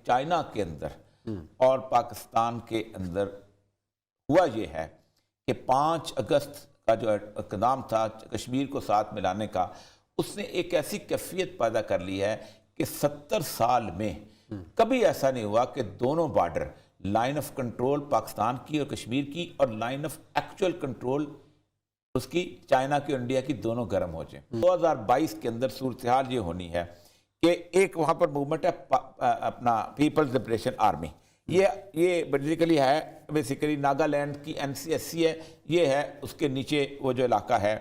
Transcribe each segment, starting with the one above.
China کے اندر اور پاکستان کے اندر ہوا یہ ہے کہ 5 اگست کا جو اقدام تھا کشمیر کو ساتھ ملانے کا، اس نے ایک ایسی کیفیت پیدا کر لی ہے کہ 70 سال میں کبھی ایسا نہیں ہوا کہ دونوں border, line of control Pakistan کی اور کشمیر کی اور لائن آف ایکچوئل کنٹرول اس کی چائنا کی اور انڈیا کی، دونوں گرم ہو جائیں۔ 2022 کے اندر صورتحال یہ ہونی ہے کہ ایک وہاں پر موومنٹ ہے اپنا پیپلز لبریشن آرمی، یہ بیسیکلی ناگالینڈ کی NCSC ہے، یہ ہے اس کے نیچے وہ جو علاقہ ہے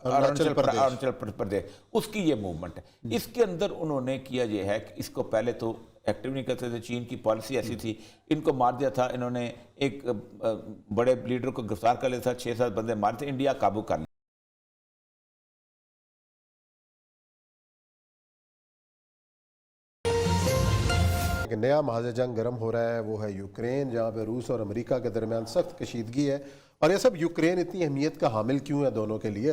اروناچل پردیش، اس کی یہ موومنٹ ہے۔ اس کے اندر انہوں نے کیا یہ ہے کہ اس کو پہلے تو ایکٹیو نہیں کرتے تھے، چین کی پالیسی ایسی تھی، ان کو مار دیا تھا انہوں نے، ایک بڑے لیڈر کو گرفتار کر لیا تھا، 6-7 بندے مارے تھے، انڈیا قابو کر لیا۔ کہ نیا محاذ جنگ گرم ہو رہا ہے وہ ہے یوکرین، جہاں پہ روس اور امریکہ کے درمیان سخت کشیدگی ہے۔ اور یہ سب یوکرین اتنی اہمیت کا حامل کیوں ہے دونوں کے لیے؟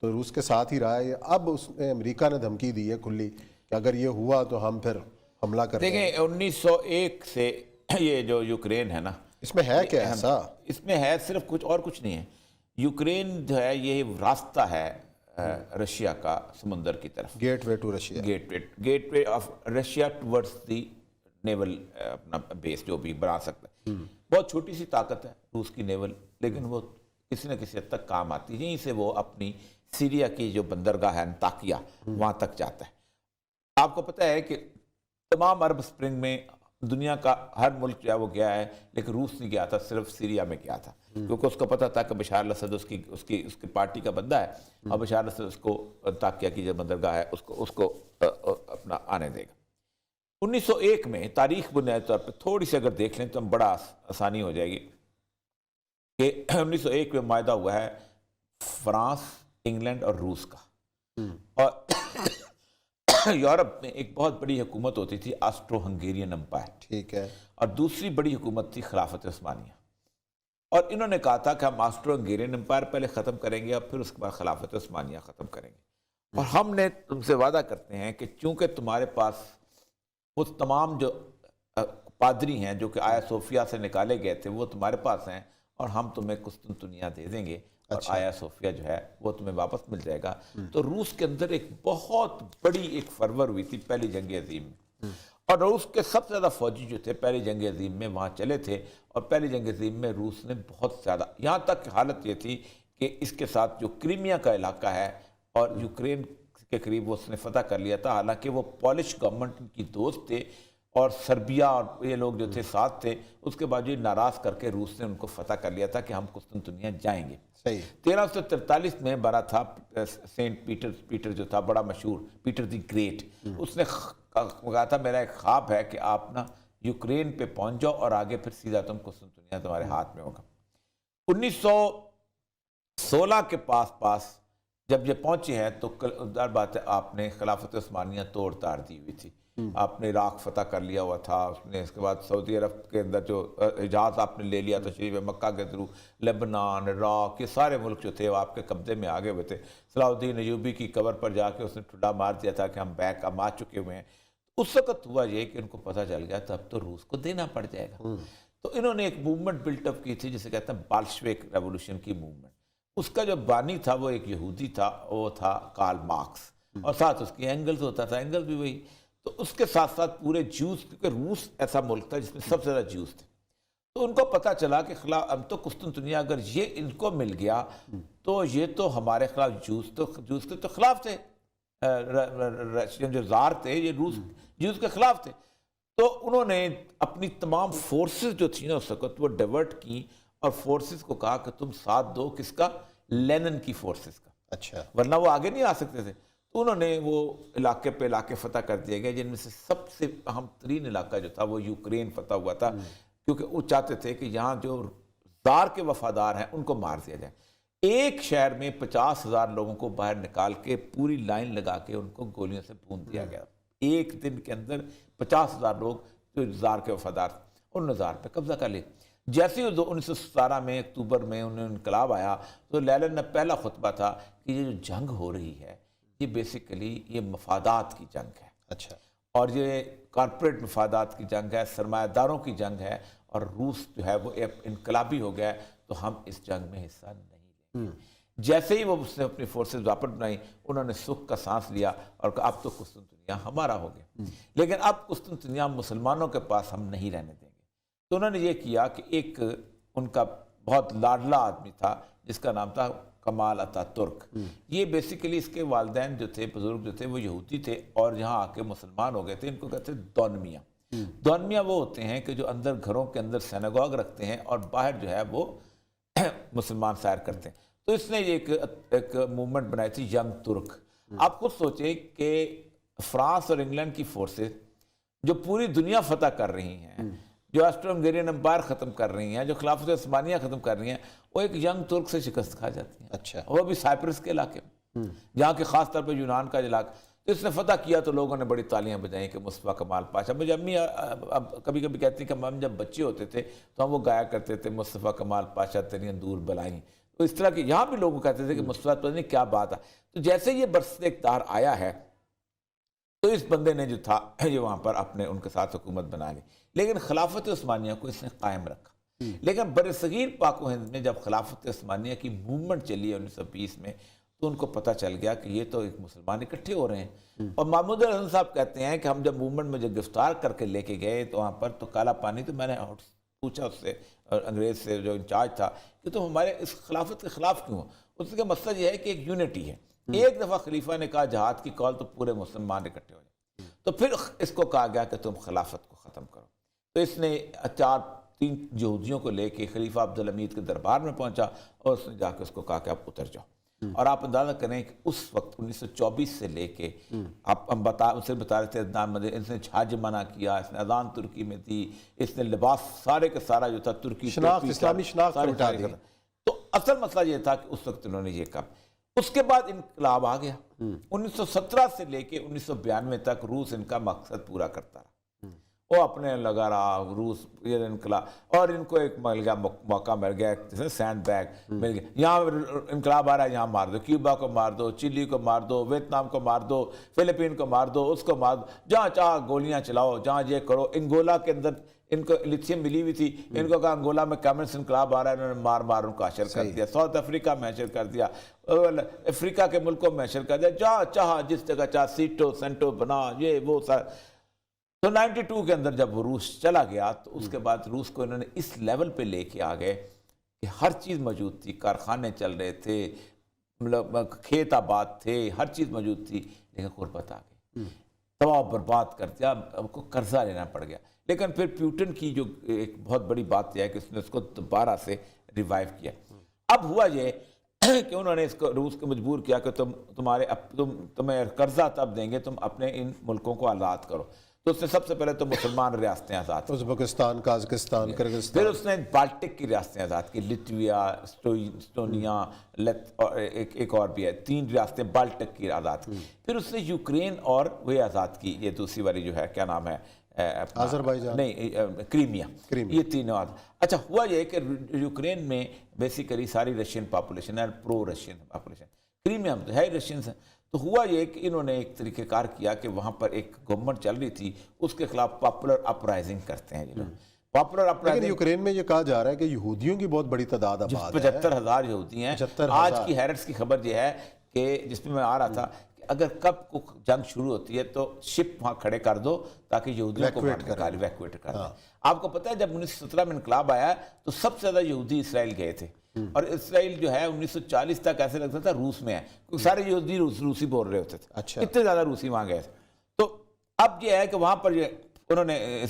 روس کے ساتھ ہی رہا ہے، اب اس نے امریکہ نے دھمکی دی ہے کھلی کہ اگر یہ ہوا تو ہم پھر حملہ کریں گے۔ دیکھیں 1901 سے یہ جو یوکرین ہے نا، اس میں ہے کیا ایسا؟ اس میں ہے صرف کچھ نہیں ہے۔ یوکرین جو ہے یہ راستہ ہے رشیا کا سمندر کی طرف، gateway to Russia, gateway of Russia towards the naval اپنا بیس جو بھی بنا سکتا ہے۔ بہت چھوٹی سی طاقت ہے روس کی نیول، لیکن وہ کسی نہ کسی حد تک کام آتی ہے، یہیں سے وہ اپنی سیریا کی جو بندرگاہ ہے انطاکیہ وہاں تک جاتا ہے۔ آپ کو پتہ ہے کہ تمام عرب اسپرنگ میں دنیا کا ہر ملک جو ہے وہ گیا ہے، لیکن روس نہیں گیا تھا، صرف سیریا میں گیا تھا، کیونکہ اس کو پتہ تھا کہ بشار الاسد اس کی پارٹی کا بندہ ہے، اور بشار الاسد اس کو انطاکیہ کی جو بندرگاہ ہے اس کو اپنا آنے دے گا۔ 1901 میں تاریخ بنیادی طور پہ تھوڑی سی اگر دیکھ لیں تو ہم بڑا آسانی ہو جائے گی کہ 1901 میں معاہدہ ہوا ہے فرانس، انگلینڈ اور روس کا، اور یورپ میں ایک بہت بڑی حکومت ہوتی تھی آسٹرو ہنگیرین امپائر، ٹھیک ہے، اور دوسری بڑی حکومت تھی خلافت عثمانیہ، اور انہوں نے کہا تھا کہ ہم آسٹرو ہنگیرین امپائر پہلے ختم کریں گے اور پھر اس کے بعد خلافت عثمانیہ ختم کریں گے، اور ہم نے تم سے وعدہ کرتے ہیں کہ چونکہ تمہارے پاس وہ تمام جو پادری ہیں جو کہ آیا صوفیہ سے نکالے گئے تھے وہ تمہارے پاس ہیں، اور ہم تمہیں قسطنطنیہ دے دیں گے، اور آیا صوفیہ جو ہے وہ تمہیں واپس مل جائے گا۔ تو روس کے اندر ایک بہت بڑی ایک فرور ہوئی تھی پہلی جنگ عظیم میں، اور روس کے سب سے زیادہ فوجی جو تھے پہلی جنگ عظیم میں وہاں چلے تھے، اور پہلی جنگ عظیم میں روس نے بہت زیادہ، یہاں تک حالت یہ تھی کہ اس کے ساتھ جو کریمیا کا علاقہ ہے اور یوکرین کے قریب وہ اس نے فتح کر لیا تھا، حالانکہ وہ پولش گورنمنٹ کی دوست تھے اور سربیا اور یہ لوگ جو تھے ساتھ تھے، اس کے باوجود ناراض کر کے روس نے ان کو فتح کر لیا تھا کہ ہم قسطنطنیہ جائیں گے۔ 1343 میں بنا تھا سینٹ پیٹر جو تھا بڑا مشہور، پیٹر دی گریٹ، اس نے کہا تھا میرا ایک خواب ہے کہ آپ نا یوکرین پہ پہنچ جاؤ اور آگے پھر سیدھا تم قسطنطنیہ تمہارے ہاتھ میں ہوگا۔ 1916 کے پاس جب یہ پہنچے ہیں تو ظاہر بات ہے آپ نے خلافت عثمانیہ توڑ تاڑ دی ہوئی تھی، آپ نے عراق فتح کر لیا ہوا تھا، اس نے اس کے بعد سعودی عرب کے اندر جو حجاز آپ نے لے لیا تشریف مکہ کے تھرو، لبنان، عراق، یہ سارے ملک جو تھے وہ آپ کے قبضے میں آگے ہوئے تھے۔ صلاح الدین ایوبی کی قبر پر جا کے اس نے ٹھڈا مار دیا تھا کہ ہم بیک ہم آ چکے ہوئے ہیں۔ اس وقت ہوا یہ کہ ان کو پتہ چل گیا تب تو روس کو دینا پڑ جائے گا، تو انہوں نے ایک موومنٹ بلٹ اپ کی تھی جسے کہتے ہیں بالشوک ریولوشن کی موومنٹ۔ اس کا جو بانی تھا وہ ایک یہودی تھا، وہ تھا کارل مارکس، اور ساتھ اس کی اینگلز ہوتا تھا، اینگلز بھی وہی، تو اس کے ساتھ ساتھ پورے جوز، کیونکہ روس ایسا ملک تھا جس میں سب سے زیادہ جوز تھے، تو ان کو پتہ چلا کہ اب تو قسطنطنیہ اگر یہ ان کو مل گیا تو یہ تو ہمارے خلاف جوز کے تو خلاف تھے، رشین جو زار تھے یہ روس جوز کے خلاف تھے، تو انہوں نے اپنی تمام فورسز جو تھی نا اس وقت وہ ڈیورٹ کی، اور فورسز کو کہا کہ تم ساتھ دو کس کا؟ لینن کی فورسز کا، اچھا، ورنہ وہ آگے نہیں آ سکتے تھے۔ تو انہوں نے وہ علاقے پہ علاقے فتح کر دیے گئے، جن میں سے سب سے اہم ترین علاقہ جو تھا وہ یوکرین فتح ہوا تھا، کیونکہ وہ چاہتے تھے کہ یہاں جو زار کے وفادار ہیں ان کو مار دیا جائے۔ ایک شہر میں 50,000 لوگوں کو باہر نکال کے پوری لائن لگا کے ان کو گولیوں سے بھون دیا گیا، ایک دن کے اندر 50,000 لوگ جو زار کے وفادار انہوں نے زار پہ قبضہ کر لیا۔ جیسے ہی 1917 میں اکتوبر میں انہیں انقلاب آیا تو لینن نے پہلا خطبہ تھا کہ یہ جو جنگ ہو رہی ہے یہ بیسیکلی یہ مفادات کی جنگ ہے، اچھا، اور یہ کارپوریٹ مفادات کی جنگ ہے، سرمایہ داروں کی جنگ ہے، اور روس جو ہے وہ ایک انقلابی ہو گیا ہے، تو ہم اس جنگ میں حصہ نہیں لیں گے۔ جیسے ہی وہ اس نے اپنی فورسز واپس بنائی، انہوں نے سکھ کا سانس لیا اور کہا اب تو قسطنطنیہ ہمارا ہو گیا، لیکن اب قسطنطنیہ مسلمانوں کے پاس ہم نہیں رہنے دیں گے۔ تو انہوں نے یہ کیا کہ ایک ان کا بہت لاڈلا آدمی تھا جس کا نام تھا کمال اتا ترک۔ یہ بیسیکلی اس کے والدین جو تھے، بزرگ جو تھے، وہ یہودی تھے اور یہاں آ کے مسلمان ہو گئے تھے۔ ان کو کہتے ہیں دونمیا۔ دونمیا وہ ہوتے ہیں کہ جو اندر گھروں کے اندر سینگوگ رکھتے ہیں اور باہر جو ہے وہ مسلمان سیر کرتے ہیں۔ تو اس نے ایک موومنٹ بنائی تھی ینگ ترک۔ آپ خود سوچیں کہ فرانس اور انگلینڈ کی فورسز جو پوری دنیا فتح کر رہی ہیں، جو آسٹرو ہنگیرین امپائر ختم کر رہی ہیں، جو خلافت عثمانیہ ختم کر رہی ہیں، وہ ایک ینگ ترک سے شکست کھا جاتی ہیں۔ اچھا، وہ بھی سائپرس کے علاقے میں، جہاں کہ خاص طور پہ یونان کا علاقہ۔ تو اس نے فتح کیا تو لوگوں نے بڑی تالیاں بجائیں کہ مصطفیٰ کمال پاشا۔ مجھے امی اب کبھی کبھی کہتی ہیں کہ ہم جب بچے ہوتے تھے تو ہم وہ گایا کرتے تھے مصطفیٰ کمال پاشا تیریاں دور بلائیں۔ تو اس طرح کے یہاں بھی لوگ کہتے تھے کہ مصطفیٰ پتہ نہیں کیا بات ہے۔ تو جیسے یہ برسر اقتدار آیا ہے تو اس بندے نے جو تھا یہ وہاں پر اپنے ان کے ساتھ حکومت بنا لی، لیکن خلافت عثمانیہ کو اس نے قائم رکھا۔ لیکن برصغیر پاک و ہند میں جب خلافت عثمانیہ کی موومنٹ چلی ہے 1920 میں، تو ان کو پتہ چل گیا کہ یہ تو ایک مسلمان اکٹھے ہو رہے ہیں۔ اور محمود الحسن صاحب کہتے ہیں کہ ہم جب موومنٹ میں جب گرفتار کر کے لے کے گئے تو وہاں پر تو کالا پانی، تو میں نے پوچھا اس سے، انگریز سے جو انچارج تھا، کہ تم ہمارے اس خلافت کے خلاف کیوں ہو؟ اس کا مسئلہ یہ ہے کہ ایک یونٹی ہے۔ ایک دفعہ خلیفہ نے کہا جہاد کی کال تو پورے مسلمان اکٹھے ہو جائیں، تو پھر اس کو کہا گیا کہ تم خلافت کو ختم کرو۔ تو اس نے 3 یہودیوں کو لے کے خلیفہ عبدالحمید کے دربار میں پہنچا اور اس نے جا کے اس کو کہا کہ آپ اتر جاؤ۔ اور آپ اندازہ کریں کہ اس وقت 1924 سے لے کے ہم اسے بتا رہے تھے اس نے چھاج منع کیا، اس نے اذان ترکی میں دی، اس نے لباس سارے کا سارا جو تھا ترکی شناخت، اسلامی شناخت اٹھا دی۔ تو اصل مسئلہ یہ تھا کہ اس وقت انہوں نے یہ کہا۔ اس کے بعد انقلاب آ گیا۔ 1917 سے لے کے 1992 تک روس ان کا مقصد پورا کرتا رہا۔ وہ اپنے لگا رہا روس، یہ انقلاب، اور ان کو ایک مل گیا موقع مل گیا، سینڈ بیگ مل گیا، یہاں انقلاب آ رہا ہے یہاں مار دو، کیوبا کو مار دو، چلی کو مار دو، ویتنام کو مار دو، فلپین کو مار دو، اس کو مار دو، جہاں چاہ گولیاں چلاؤ، جہاں یہ کرو۔ انگولا کے اندر ان کو لیتھیم ملی ہوئی تھی، ان کو کہا انگولا میں کمیونسٹ انقلاب آ رہا ہے، انہوں نے مار مار ان کو حشر کر دیا۔ ساؤتھ افریقہ میں حشر کر دیا، افریقہ کے ملکوں میں حشر کر دیا، جہاں چاہا جس جگہ چاہ سیٹو سینٹو بنا، یہ وہ سر۔ تو 92 کے اندر جب وہ روس چلا گیا تو اس کے بعد روس کو انہوں نے اس لیول پہ لے کے آ گئے کہ ہر چیز موجود تھی، کارخانے چل رہے تھے، کھیت آباد تھے، ہر چیز موجود تھی، لیکن غربت آ گئی، تباہ برباد کر دیا، اب کو قرضہ لینا پڑ گیا۔ لیکن پھر پیوٹن کی جو ایک بہت بڑی بات یہ ہے کہ اس نے اس کو دوبارہ سے ریوائیو کیا۔ اب ہوا یہ کہ انہوں نے اس کو روس کو مجبور کیا کہ تمہیں قرضہ تب دیں گے تم اپنے ان ملکوں کو آزاد کرو۔ تو اس نے سب سے پہلے تو مسلمان ریاستیں آزاد کی، ازبکستان، قازقستان، کرغزستان۔ پھر اس نے بالٹک کی ریاستیں آزاد کی، لٹویا، اسٹونیا، ایک اور بھی ہے، 3 ریاستیں بالٹک کی آزاد کی۔ پھر اس نے یوکرین اور وہ آزاد کی، یہ دوسری والی جو ہے کیا نام ہے، آذربائیجان، نہیں کریمیا، یہ 3 آزاد۔ اچھا ہوا یہ کہ یوکرین میں بیسیکلی ساری رشین پاپولیشن ہے، پرو رشین پاپولیشن، کریمیا میں ہے رشینز ہیں۔ تو ہوا یہ کہ انہوں نے ایک طریقہ کار کیا کہ وہاں پر ایک گورنمنٹ چل رہی تھی، اس کے خلاف پاپولر اپرائزنگ کرتے ہیں پاپولر اپرائزنگ۔ لیکن یوکرین میں یہ کہا جا رہا ہے کہ یہودیوں کی بہت بڑی تعداد آباد ہے، 75,000 یہودی ہیں۔ آج کی ہیرٹس کی خبر یہ ہے کہ جس میں آ رہا تھا کہ اگر کب کو جنگ شروع ہوتی ہے تو شپ وہاں کھڑے کر دو تاکہ یہودیوں کو ایویکویٹ کر دیں۔ آپ کو پتہ ہے جب 1917 میں انقلاب آیا تو سب سے زیادہ یہودی اسرائیل گئے تھے، اور اسرائیل جو ہے 1940 تک ایسے لگتا تھا روس میں ہے، کیونکہ سارے یہودی روسی بول رہے ہوتے تھے، اتنے زیادہ روسی وہاں گئے تھے۔ تو اب یہ ہے کہ وہاں پر انہوں نے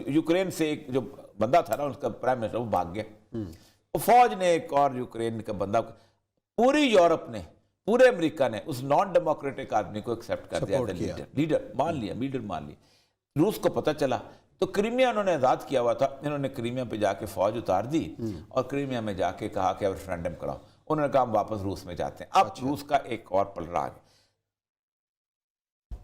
یوکرین سے ایک جو بندہ تھا نا اس کا پرائم منسٹر، وہ بھاگ گیا، فوج نے ایک اور یوکرین کا بندہ، پوری یورپ نے، پورے امریکہ نے اس نان ڈیموکریٹک آدمی کو ایکسیپٹ کر دیا، لیڈر مان لیا۔ روس کو پتہ چلا تو کریمیا انہوں نے آزاد کیا ہوا تھا، انہوں نے کریمیا پہ جا کے فوج اتار دی اور کریمیا میں جا کے کہا کہ اب ریفرینڈم کراؤ۔ انہوں نے کہا ہم واپس روس میں جاتے ہیں۔ اب روس کا ایک اور پلڑا آ گیا۔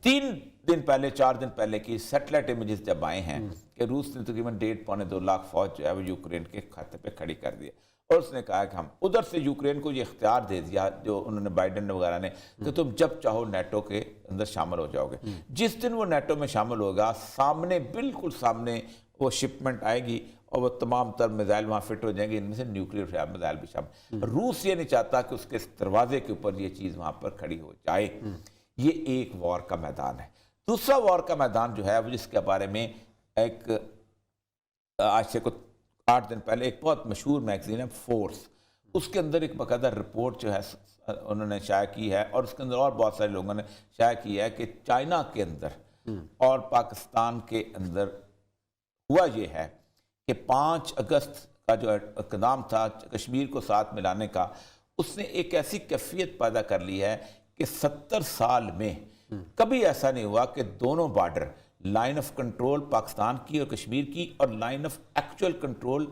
3 دن پہلے 4 دن پہلے کی سیٹلائٹ امیجز جب آئے ہیں کہ روس نے تقریباً 1.5 پونے 2 لاکھ فوج جو ہے وہ یوکرین کے کھاتے پہ کھڑی کر دی، اور اس نے کہا کہ ہم ادھر سے یوکرین کو یہ اختیار دے دیا جو انہوں نے بائیڈن وغیرہ نے کہ تم جب چاہو نیٹو کے اندر شامل ہو جاؤ گے. جس دن وہ نیٹو میں شامل ہوگا سامنے بالکل سامنے وہ شپمنٹ آئے گی اور وہ تمام تر میزائل وہاں فٹ ہو جائیں گے, ان میں سے نیوکلیئر میزائل بھی شامل. روس یہ نہیں چاہتا کہ اس کے دروازے کے اوپر یہ چیز وہاں پر کھڑی ہو جائے. یہ ایک وار کا میدان ہے. دوسرا وار کا میدان جو ہے وہ جس کے بارے میں ایک آج سے کچھ 8 دن پہلے ایک بہت مشہور میگزین ہے فورس, اس کے اندر ایک باقاعدہ رپورٹ جو ہے انہوں نے شائع کی ہے اور اس کے اندر اور بہت سارے لوگوں نے شائع کی ہے کہ چائنا کے اندر اور پاکستان کے اندر ہوا یہ ہے کہ 5 اگست کا جو اقدام تھا کشمیر کو ساتھ ملانے کا, اس نے ایک ایسی کیفیت پیدا کر لی ہے کہ 70 سال میں کبھی ایسا نہیں ہوا کہ دونوں border line of control Pakistan کی اور کشمیر کی اور لائن آف ایکچوئل کنٹرول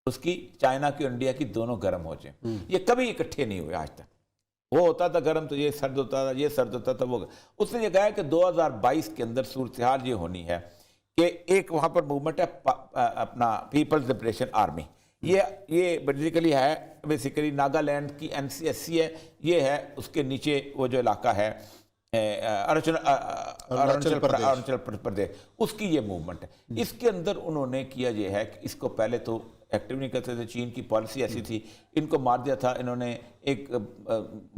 اس کی چائنا کی اور انڈیا کی دونوں گرم ہو جائیں. یہ کبھی اکٹھے نہیں ہوئے آج تک. وہ ہوتا تھا گرم تو یہ سرد ہوتا تھا, یہ سرد ہوتا تھا وہ. اس نے یہ کہا ہے کہ 2022 کے اندر صورتحال یہ ہونی ہے کہ ایک وہاں پر موومنٹ ہے اپنا پیپلز لبریشن آرمی, یہ بیسیکلی ناگالینڈ کی NCSC ہے, یہ ہے اس کے نیچے وہ جو علاقہ ہے اروناچل پردیش, اس کی یہ موومنٹ ہے. اس کے اندر انہوں نے کیا یہ ہے کہ اس کو پہلے تو ایکٹیو نہیں کرتے تھے, چین کی پالیسی ایسی تھی, ان کو مار دیا تھا انہوں نے, ایک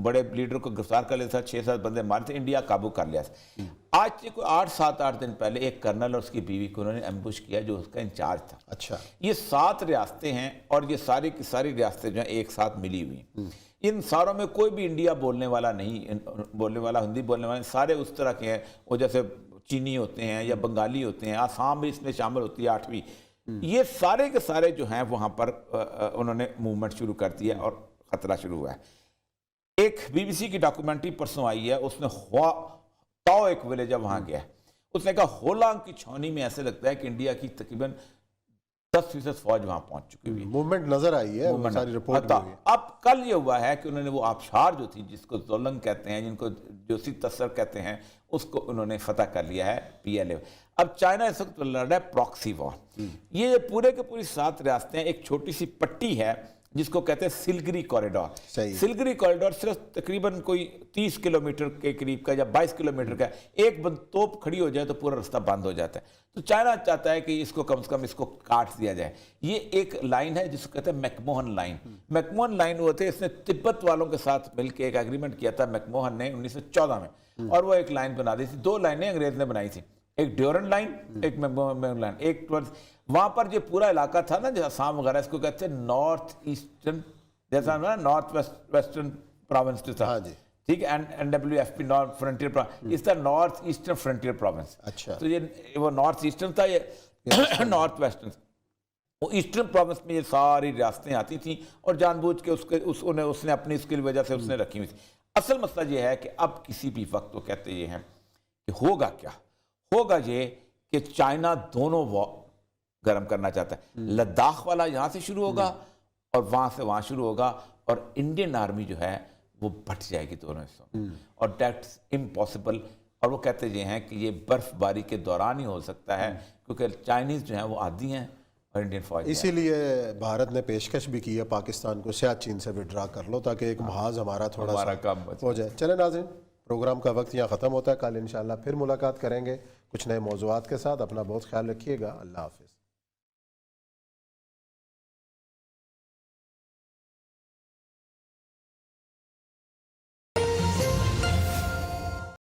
بڑے لیڈر کو گرفتار کر لیا تھا, 6-7 بندے مارے تھے, انڈیا قابو کر لیا تھا. آج سے کوئی 8 دن پہلے ایک کرنل اور اس کی بیوی کو انہوں نے ایمبوش کیا جو اس کا انچارج تھا. اچھا, یہ 7 ریاستیں ہیں اور یہ ساری کی ساری ریاستیں جو ہیں ایک ساتھ ملی ہوئی ہیں. ان ساروں میں کوئی بھی انڈیا بولنے والا نہیں, بولنے والا ہندی بولنے والے سارے اس طرح کے ہیں, وہ جیسے چینی ہوتے ہیں یا بنگالی ہوتے ہیں, آسام بھی اس میں شامل ہوتی ہے 8ویں. یہ سارے کے سارے جو ہیں وہاں پر انہوں نے موومنٹ شروع کر دی ہے اور خطرہ شروع ہوا ہے. ایک BBC کی ڈاکومنٹری پرسوں آئی ہے, اس نے تاؤ ایک ولیج ہے وہاں گیا ہے, اس نے کہا ہولانگ کی چھاؤنی میں ایسے لگتا ہے کہ انڈیا کی تقریباً 10% فوج وہاں پہنچ چکی ہوئی ہے. موومنٹ نظر آئی ہے, ساری رپورٹ بھی ہوئی ہے. اب کل یہ ہوا ہے کہ انہوں نے وہ آبشار جو تھی جس کو زولنگ کہتے ہیں, جن کو جوسی تسر کہتے ہیں, اس کو انہوں نے فتح کر لیا ہے PLA. اب چائنا اس وقت لڑ رہا ہے پراکسی وار. یہ پورے کے پوری 7 ریاستیں, ایک چھوٹی سی پٹی ہے جس کو کہتے ہیں سلگری کوریڈور. سلگری کوریڈور صرف تقریباً کوئی 30 کلومیٹر کے قریب کا یا 22 کلومیٹر کا, ایک توپ کھڑی ہو جائے تو پورا راستہ بند ہو جاتا ہے. تو چائنا چاہتا ہے کہ اس کو کم سے کم اس کو کاٹ دیا جائے. یہ ایک لائن ہے جس کو کہتے ہیں میکموہن لائن. میکموہن لائن وہ تھے, اس نے تبت والوں کے ساتھ مل کے ایک ایگریمنٹ کیا تھا میکموہن نے 1914 میں, اور وہ ایک لائن بنا دی تھی. 2 لائنیں انگریز نے بنائی تھی, ایک ڈیورن لائن, ایک میکموہن لائن. ایک وہاں پر جو پورا علاقہ تھا نا, جو آسام وغیرہ, اس کو کہتے ہیں نارتھ ایسٹرن, جیسا نارتھ ویسٹرن پروونس جو تھا, ٹھیک ہے, NWFP نارتھ فرنٹیئر پروونس, اس طرح نارتھ ایسٹرن فرنٹیئر پروونس. اچھا, تو یہ وہ نارتھ ایسٹرن تھا, یہ نارتھ ویسٹرن. وہ ایسٹرن پروونس میں یہ ساری ریاستیں آتی تھیں اور جان بوجھ کے اس نے اپنی اس کی وجہ سے اس نے رکھی ہوئی تھی. اصل مسئلہ یہ ہے کہ اب کسی بھی وقت وہ کہتے یہ ہیں کہ ہوگا کیا, ہوگا یہ کہ چائنا دونوں گرم کرنا چاہتا ہے. لداخ والا یہاں سے شروع ہوگا اور وہاں سے وہاں شروع ہوگا, اور انڈین آرمی جو ہے وہ بٹ جائے گی دونوں حصوں, اور دیٹس امپاسبل. اور وہ کہتے یہ ہیں کہ یہ برف باری کے دوران ہی ہو سکتا ہے, کیونکہ چائنیز جو ہیں وہ عادی ہیں اور انڈین فوج. اسی لیے بھارت نے پیشکش بھی کی ہے پاکستان کو سیاہ چین سے وڈرا کر لو, تاکہ ایک محاذ ہمارا تھوڑا سا کم ہو جائے. چلیں ناظرین, پروگرام کا وقت یہاں ختم ہوتا ہے. کل انشاءاللہ پھر ملاقات کریں گے کچھ نئے موضوعات کے ساتھ. اپنا بہت خیال رکھیے گا. اللہ حافظ.